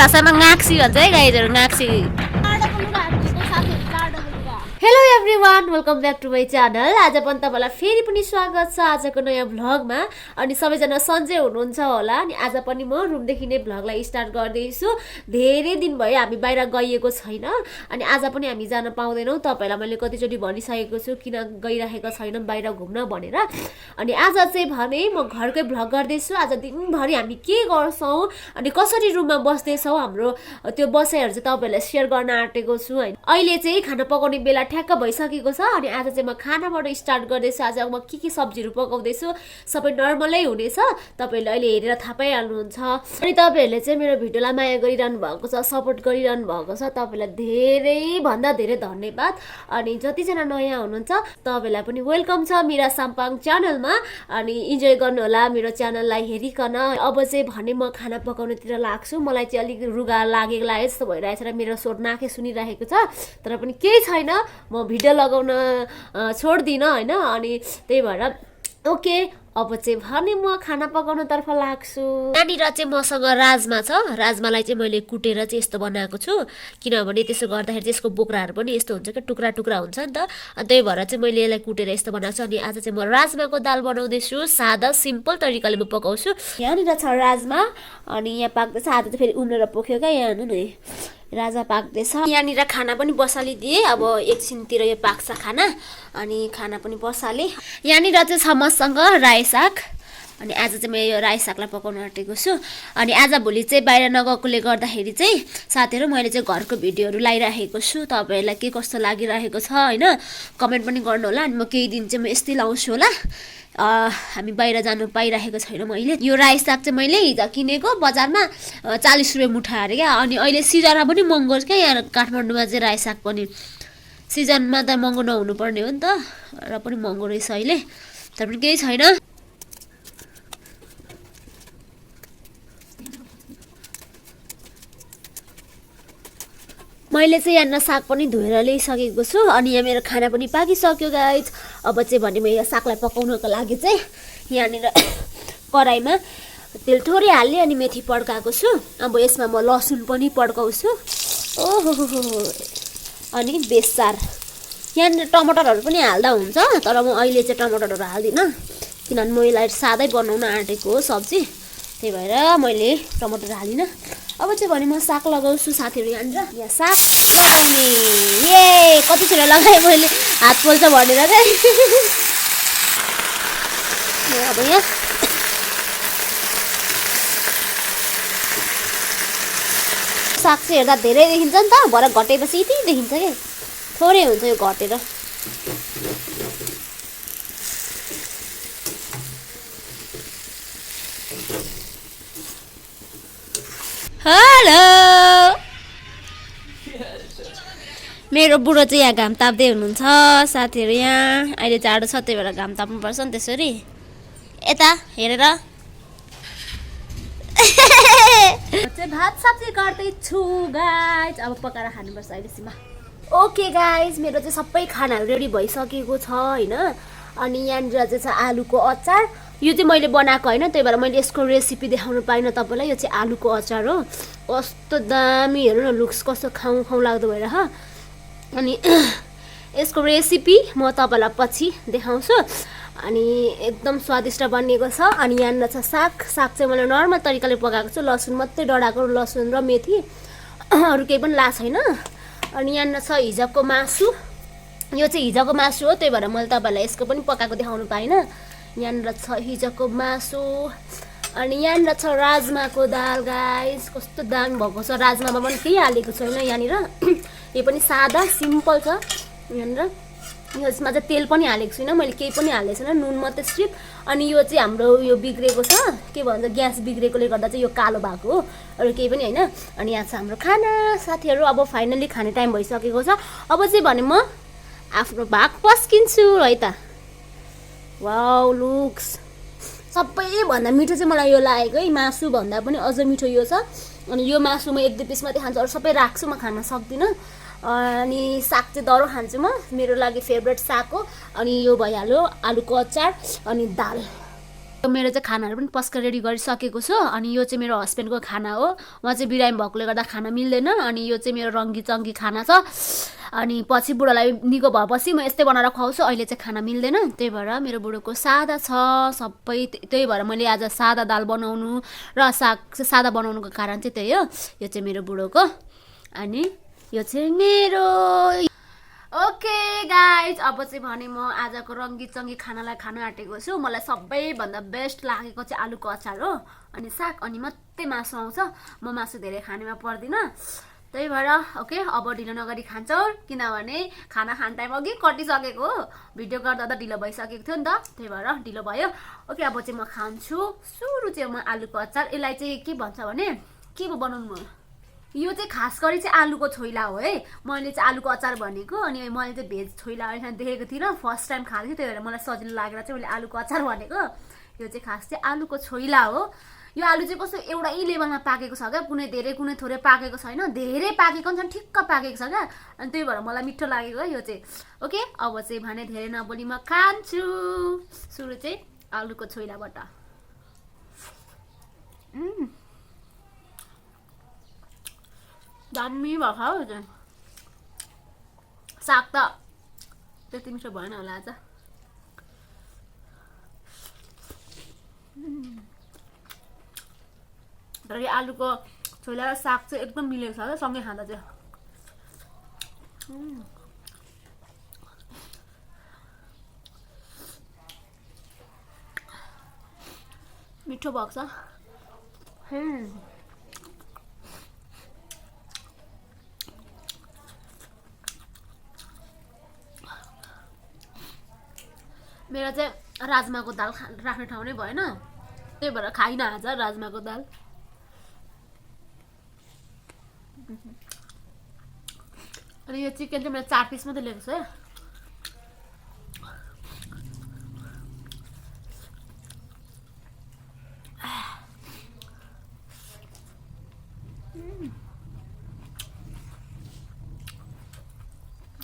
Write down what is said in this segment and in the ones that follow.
भाषामा गाक्सी भन्छ है गाइजहरु गाक्सी hello everyone welcome back to my channel. आज पनि तपाईलाई फेरि पनि स्वागत छ आजको नयाँ भ्लगमा। अनि सबैजना सन्चै हुनुहुन्छ होला। अनि आज पनि म रुमदेखि नै भ्लगलाई स्टार्ट गर्दैछु। धेरै दिन भयो हामी बाहिर गइएको छैन अनि आज पनि हामी जान पाउँदैनौँ। तपाईलाई मैले कतिचोटि भनिसकेको छु किन गइरहेको छैन बाहिर घुम्न भनेर। अनि आज चाहिँ भने म घरकै भ्लग गर्दैछु। आज दिनभरि हामी के गर्छौँ अनि कसरी रुममा बस्दैछौँ हाम्रो त्यो बसाइहरू चाहिँ तपाईलाई सेयर गर्न आँटेको छु हैन। अहिले चाहिँ खाना पकाउने बेला ठ्याक्क भइसकेको छ अनि आज चाहिँ म खानाबाट स्टार्ट गर्दैछु। आज म के सब्जीहरू पकाउँदैछु सबै नर्मलै हुनेछ, तपाईहरुले अहिले हेरेर थाहा पाइहाल्नुहुन्छ। अनि तपाईहरुले चाहिँ मेरो भिडियोलाई माया गरिरहनु भएको छ, सपोर्ट गरिरहनु भएको छ, तपाईलाई धेरै भन्दा धेरै धन्यवाद। अनि जतिजना नयाँ हुनुहुन्छ तपाईलाई पनि वेलकम छ मेरा साम्पाङ च्यानलमा। अनि इन्जोय गर्नु होला मेरो च्यानललाई हेरिकन। अब चाहिँ भने म खाना पकाउनेतिर लाग्छु। मलाई चाहिँ अलिक रुगा लागेको जस्तो भइरहेछ र मेरो स्वर नाकै सुनिरहेको छ, तर पनि केही छैन, म भिडियो लगाउन छोड्दिनँ हैन। अनि त्यही भएर ओके अब चाहिँ भने म खाना पकाउनतर्फ लाग्छु। यहाँनिर चाहिँ मसँग राजमा छ। राजमालाई चाहिँ मैले कुटेर चाहिँ यस्तो बनाएको छु, किनभने त्यसो गर्दाखेरि चाहिँ यसको बोक्राहरू पनि यस्तो हुन्छ कि टुक्रा टुक्रा हुन्छ नि त। अनि त्यही भएर चाहिँ मैले यसलाई कुटेर यस्तो बनाएको छु। अनि आज चाहिँ म राजमाको दाल बनाउँदैछु। सादा सिम्पल तरिकाले म पकाउँछु। यहाँनिर छ राजमा अनि यहाँ पाक्दैछ। आज चाहिँ फेरि उम्रेर पोख्यो क्या, यहाँ हेर्नु नि राजा पाक्दैछ। यहाँनिर खाना पनि बसालिदिएँ। अब एकछिनतिर यो पाक्छ खाना अनि खाना पनि बसालेँ। यहाँनिर चाहिँ छ मसँग राई साग। अनि आज चाहिँ म यो राई सागलाई पकाउन आँटेको छु। अनि आज भोलि चाहिँ बाहिर नगएकोले गर्दाखेरि चाहिँ साथीहरू मैले चाहिँ घरको भिडियोहरू लगाइरहेको छु। तपाईँहरूलाई के कस्तो लागिरहेको छ होइन कमेन्ट पनि गर्नु होला। अनि म केही दिन चाहिँ म यस्तै लाउँछु होला। हामी बाहिर जानु पाइरहेको छैन मैले। यो राई साग चाहिँ मैले हिजो किनेको बजारमा 40 रुपियाँ मुठा अरे क्या। अनि अहिले सिजनमा पनि महँगो क्या यहाँ काठमाडौँमा चाहिँ राई साग पनि। सिजनमा त महँगो नहुनु पर्ने हो नि त, र पनि महँगो रहेछ अहिले, तर पनि केही छैन। मैले चाहिँ यहाँ साग पनि धोएर ल्याइसकेको छु। अनि यहाँ मेरो खाना पनि पाकिसक्यो गाइज। अब चाहिँ भने म यो सागलाई पकाउनको लागि चाहिँ यहाँनिर कराईमा तेल थोरै हाल्ने अनि मेथी पड्काएको छु। अब यसमा म लसुन पनि पड्काउँछु। ओहो अनि बेसार यहाँनिर टमाटरहरू पनि हाल्दा हुन्छ, तर म अहिले चाहिँ टमाटरहरू हाल्दिनँ किनभने म यसलाई सादै बनाउन आँटेको हो सब्जी, त्यही भएर मैले टमाटर हालिनँ। अब चाहिँ भने म साग लगाउँछु साथीहरू। यहाँनिर यहाँ साग लगाउने ए कतिखेर लगाएँ मैले हात पोल्छ भनेर चाहिँ। अब यहाँ साग चाहिँ हेर्दा धेरै देखिन्छ नि त, भरे घटेपछि यति देखिन्छ कि थोरै हुन्छ यो घटेर। हेलो मेरो बुढो चाहिँ यहाँ घाम ताप्दै हुनुहुन्छ साथीहरू। यहाँ अहिले जाडो छ त्यही भएर घाम ताप्नुपर्छ नि त्यसरी। यता हेरेर चाहिँ भात सब्जी गर्दैछु गाइज। अब पकाएर खानुपर्छ अहिलेसम्म। ओके गाइज मेरो चाहिँ सबै खानाहरू रेडी भइसकेको छ होइन। अनि यहाँनिर चाहिँ छ आलुको अचार। यो चाहिँ मैले बनाएको होइन, त्यही भएर मैले यसको रेसिपी देखाउनु पाइनँ तपाईँलाई। यो चाहिँ आलुको अचार हो। कस्तो दामी हेर्नु न लुक्स कस्तो खाउँ खाउँ लाग्दो भएर ह। अनि यसको रेसिपी म तपाईँलाई पछि देखाउँछु। अनि एकदम स्वादिष्ट बनिएको छ। अनि यहाँनिर छ साग। साग चाहिँ मैले नर्मल तरिकाले पकाएको छु, लसुन मात्रै डढाएको, लसुन र मेथी, अरू केही पनि लाएको छैन। अनि यहाँनिर छ हिजोको मासु। यो चाहिँ हिजोको मासु हो, त्यही भएर मैले तपाईँलाई यसको पनि पकाएको देखाउनु पाइनँ। यहाँनिर छ हिजोको मासु। अनि यहाँनिर छ राजमाको दाल गाइस। कस्तो दामी भएको छ, राजमामा पनि केही हालेको छैन यहाँनिर। यो पनि सादा सिम्पल छ। यहाँनिर यसमा चाहिँ तेल पनि हालेको छुइनँ मैले, केही पनि हालेको छैन, नुन मात्रै सिर्फ। अनि यो चाहिँ हाम्रो यो बिग्रेको छ, के भन्छ ग्यास बिग्रेकोले गर्दा चाहिँ यो कालो भएको हो, अरू केही पनि होइन। अनि यहाँ छ हाम्रो खाना साथीहरू। अब फाइनली खाने टाइम भइसकेको छ। अब चाहिँ भने म आफ्नो भाग पस्किन्छु है त। वाउ लुक्स सबैभन्दा मिठो चाहिँ मलाई यो लागेको है, मासु भन्दा पनि अझ मिठो यो छ। अनि यो मासु म एक दुई पिस मात्रै खान्छु, अरू सबै राख्छु, म खान सक्दिनँ। अनि साग चाहिँ दरो खान्छु म, मेरो लागि फेभरेट साग हो। अनि यो भइहाल्यो आलुको अचार अनि दाल। मेरो चाहिँ खानाहरू पनि पस्क रेडी गरिसकेको छु अनि यो चाहिँ मेरो हस्बेन्डको खाना हो उहाँ चाहिँ बिरामी भएकोले गर्दा खाना मिल्दैन अनि यो चाहिँ मेरो रङ्गी चङ्गी खाना छ अनि पछि बुढोलाई निको भएपछि म यस्तै बनाएर खुवाउँछु अहिले चाहिँ खाना मिल्दैन त्यही भएर मेरो बुढोको सादा छ सबै त्यही भएर मैले आज सादा दाल बनाउनु र साग चाहिँ सादा बनाउनुको कारण चाहिँ त्यही हो यो चाहिँ मेरो बुढोको अनि यो चाहिँ मेरो ओके गाइज अब चाहिँ भने म आजको रङ्गी चङ्गी खानालाई खान आँटेको छु मलाई सबैभन्दा बेस्ट लागेको चाहिँ आलुको अचार हो अनि साग अनि मात्रै मासु आउँछ म मासु धेरै खानेमा पर्दिनँ त्यही भएर ओके अब ढिलो नगरी खान्छौँ किनभने खाना खाने टाइम अघि कटिसकेको हो भिडियो गर्दा त ढिलो भइसकेको थियो नि त त्यही भएर ढिलो भयो ओके अब चाहिँ म खान्छु सुरु चाहिँ म आलुको अचार यसलाई चाहिँ के भन्छ भने के पो बनाउनु म यो चाहिँ खास गरी चाहिँ आलुको छोइला हो है मैले चाहिँ आलुको अचार भनेको अनि मैले चाहिँ भेज छोइला अहिले देखेको थिइनँ फर्स्ट टाइम खाएको थिएँ त्यही भएर मलाई सजिलो लागेर चाहिँ मैले आलुको अचार भनेको यो चाहिँ खास चाहिँ आलुको छोइला हो यो आलु चाहिँ कस्तो एउटै लेभलमा पाकेको छ क्या कुनै धेरै कुनै थोरै पाकेको छैन धेरै पाकेको पनि छ ठिक्क पाकेको छ क्या अनि त्यही भएर मलाई मिठो लागेको है यो चाहिँ ओके अब चाहिँ भने धेरै नबोली म खान्छु सुरु चाहिँ आलुको छोइलाबाट दामी भएको हो चाहिँ साग त त्यति मिठो भएन होला आज तर यो आलुको छोइला र साग चाहिँ एकदम मिलेको छ क्या सँगै खाँदा चाहिँ मिठो भएको छ मेरो चाहिँ राजमाको दाल राख्ने ठाउँ नै भएन त्यही भएर खाइनँ आज राजमाको दाल अनि यो चिकन चाहिँ मैले 4 पिस मात्रै लिएको छु है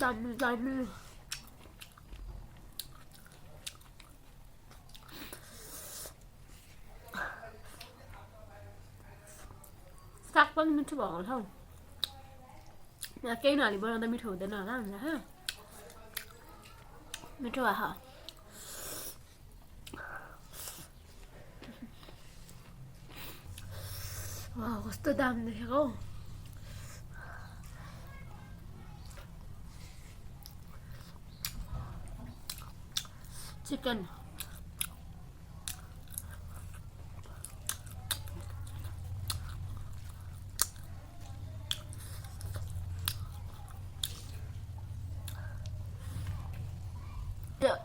दामी दामी साग पनि मिठो भएको छ यहाँ केही नहाली बनाउँदा मिठो हुँदैन होला हामीलाई मिठो भएको कस्तो दाम देखेको चिकन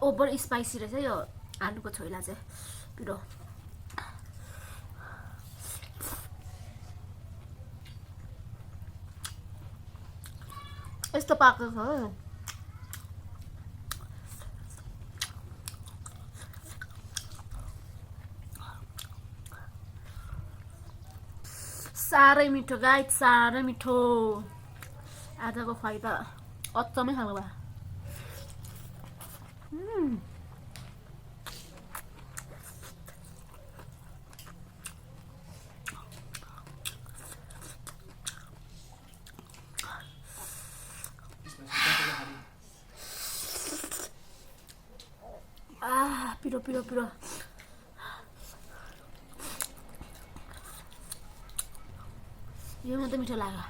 ओभर स्पाइसी रहेछ यो आलुको छोइला चाहिँ पिरो यस्तो पाकेको छ साह्रै मिठो गाइड साह्रै मिठो आजको खुवाइ त अचम्मै खालको भयो पिरो पिरो पिरो यो मात्रै मिठो लाग्यो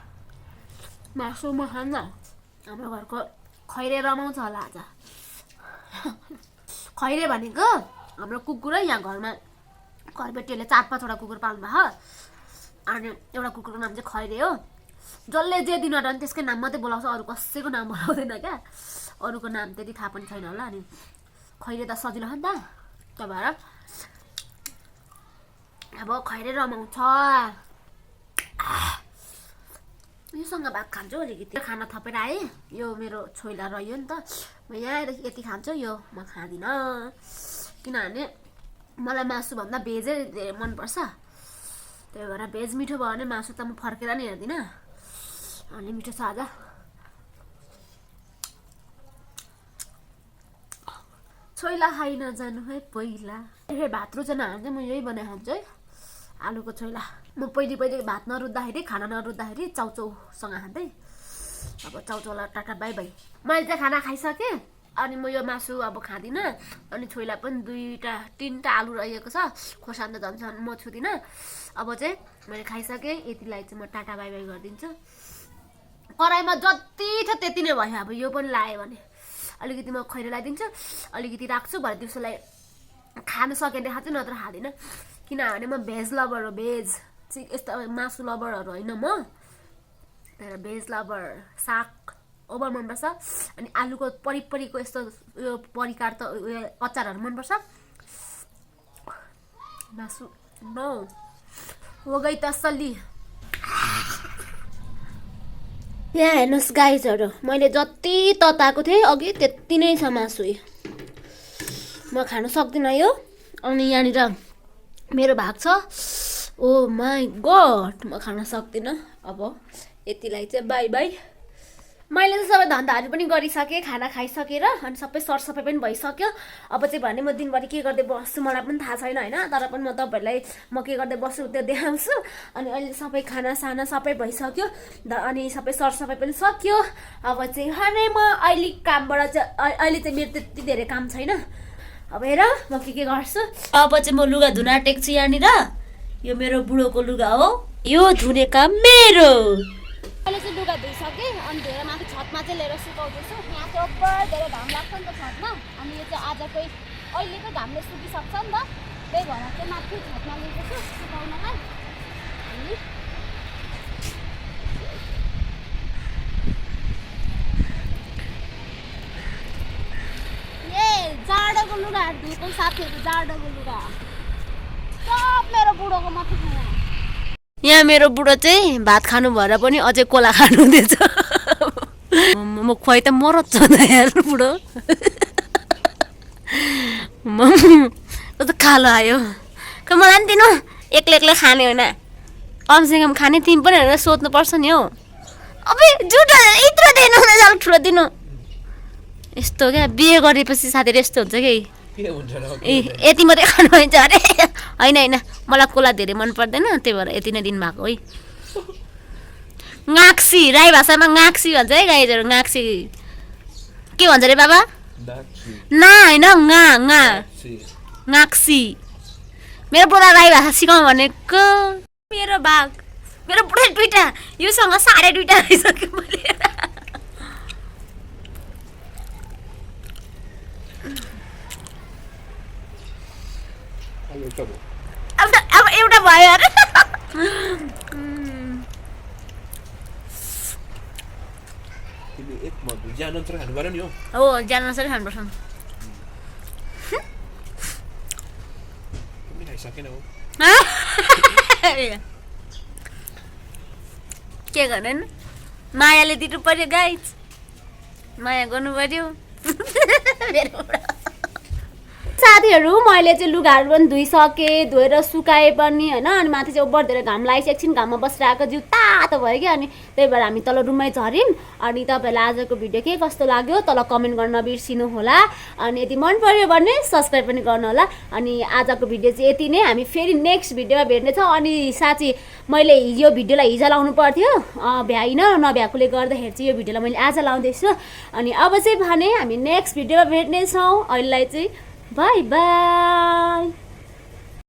मासु म खान्न हाम्रो घरको खैरे रमाउँछ होला आज खैरे भनेको हाम्रो कुकुर यहाँ घरमा घरबेटीहरूले 4-5वटा कुकुर पाल्नु भएको अनि एउटा कुकुरको नाम चाहिँ खैरे हो जसले जे दिन नि त्यसकै नाम मात्रै बोलाउँछ अरू कसैको नाम बोलाउँदैन क्या अरूको नाम त्यति थाहा पनि छैन होला अनि खैरे त सजिलो हो नि त त्यही भएर अब खैरे रमाउँछ योसँग भात खान्छु अलिकति खाना थपेर आएँ यो मेरो छोइला रह्यो नि त म यहाँ आएर यति खान्छु यो म खाँदिनँ किनभने मलाई मासुभन्दा भेजै धेरै मनपर्छ त्यही भएर भेज मिठो भयो भने मासु त म फर्केर नि हेर्दिनँ अनि मिठो छ आज छोइला खाइ नजानु है पहिला भात रुचेन भने चाहिँ म यही बनाइ खान्छु है आलुको छोइला म पहिले भात नरुद्दाखेरि खाना नरुद्दाखेरि चाउचाउसँग खान्थेँ अब चाउचाउलाई टाटा बाई बाई मैले चाहिँ खाना खाइसकेँ अनि म यो मासु अब खाँदिनँ अनि छोइला पनि 2-3टा आलु रहेको छ खोर्सानी त झन् म छुदिनँ अब चाहिँ मैले खाइसकेँ यतिलाई चाहिँ म टाटा बाई बाई गरिदिन्छु कराईमा जति छ त्यति नै भयो अब यो पनि लायो भने अलिकति म खैरो लगाइदिन्छु अलिकति राख्छु भरे दिउँसोलाई खानु सके देखाउँछु नत्र खाँदिनँ किनभने म भेज लभर हो भेज चाहिँ यस्तो मासु लभरहरू होइन म तर भेज लभर साग ओभर मनपर्छ अनि आलुको परिपरिको यस्तो उयो परिकार त उयो अचारहरू मनपर्छ मासु नो हो गई तसल्ली यहाँ हेर्नुहोस् गाइजहरू मैले जति तताएको थिएँ अघि त्यति नै छ मासु म खानु सक्दिनँ यो अनि यहाँनिर मेरो भाग छ ओ माई गड म खान सक्दिनँ अब यतिलाई चाहिँ बाई बाई मैले चाहिँ सबै धन्दाहरू पनि गरिसकेँ खाना खाइसकेर अनि सबै सरसफाइ पनि भइसक्यो अब चाहिँ भने म दिनभरि के गर्दै बस्छु मलाई पनि थाहा छैन होइन तर पनि म तपाईँहरूलाई म के गर्दै बस्छु त्यो देखाउँछु अनि अहिले सबै खानासाना सबै भइसक्यो अनि सबै सरसफाइ पनि सक्यो अब चाहिँ हानै म अहिले कामबाट चाहिँ अहिले चाहिँ मेरो त्यति धेरै काम छैन अब हेर म के गर्छु अब चाहिँ म लुगा धुन टेक्छु यहाँनिर यो मेरो बुढोको लुगा हो यो धुने काम मेरो अहिले चाहिँ लुगा धुइसकेँ अनि धोएर माथि छतमा चाहिँ लिएर सुकाउँदैछु यहाँ चाहिँ ओभर धेरै घाम लाग्छ नि त छतमा अनि यो चाहिँ आजकै अहिलेकै घामले सुकिसक्छ नि त त्यही भएर चाहिँ माथि छतमा लिँदैछु सुकाउनलाई ए जाडोको लुगाहरू धुएको साथीहरू जाडोको लुगा सब मेरो बुढोको माथि खाना यहाँ मेरो बुढो चाहिँ भात खानु भएर पनि अझै कोला खानु हुँदैछ म खुवाइ त मरत छ यार बुढो कस्तो खालो आयो मलाई पनि दिनु एक्लै एक्लै खाने होइन कमसेकम खाने तिमी पनि हेरेर सोध्नुपर्छ नि हौ अब जुठो यत्रो दिनु अलिक ठुलो दिनु यस्तो क्या बिहे गरेपछि साथीहरू यस्तो हुन्छ कि ए यति मात्रै खानु हुन्छ अरे होइन होइन मलाई कोला धेरै मन पर्दैन त्यही भएर यति नै दिन भएको है गाक्सी राई भाषामा गाक्सी भन्छ है गाईहरू गाक्सी के भन्छ अरे बाबा ना होइन गा गा गाक्सी मेरो बुढा राई भाषा सिकाउँ भनेको मेरो भाग मेरो बुढा 2टा योसँग 2.5 आइसक्यो मैले अब एउटा भयो अरे हो ज्यानअनुसार खानुपर्छ के गर्ने मायाले दिनु पर्यो गाइज माया गर्नु पर्यो साथीहरू मैले चाहिँ लुगाहरू पनि धुइसकेँ धोएर सुकाएँ पनि होइन अनि माथि चाहिँ ओभर धेरै घाम लागेको एकछिन घाममा बसेर आएको जिउ तातो भयो कि अनि त्यही भएर हामी तल रुममै झऱ्यौँ अनि तपाईँहरूलाई आजको भिडियो के कस्तो लाग्यो तल कमेन्ट गर्न नबिर्सिनु होला अनि यदि मन पर्यो भने सब्सक्राइब पनि गर्नु होला अनि आजको भिडियो चाहिँ यति नै हामी फेरि नेक्स्ट भिडियोमा भेट्नेछौँ अनि साँच्ची मैले यो भिडियोलाई हिजो लाउनु पर्थ्यो भ्याइन नभ्याएकोले गर्दाखेरि चाहिँ यो भिडियोलाई मैले आज लाउँदैछु अनि अब चाहिँ भने हामी नेक्स्ट भिडियोमा भेट्नेछौँ अहिलेलाई चाहिँ Bye bye.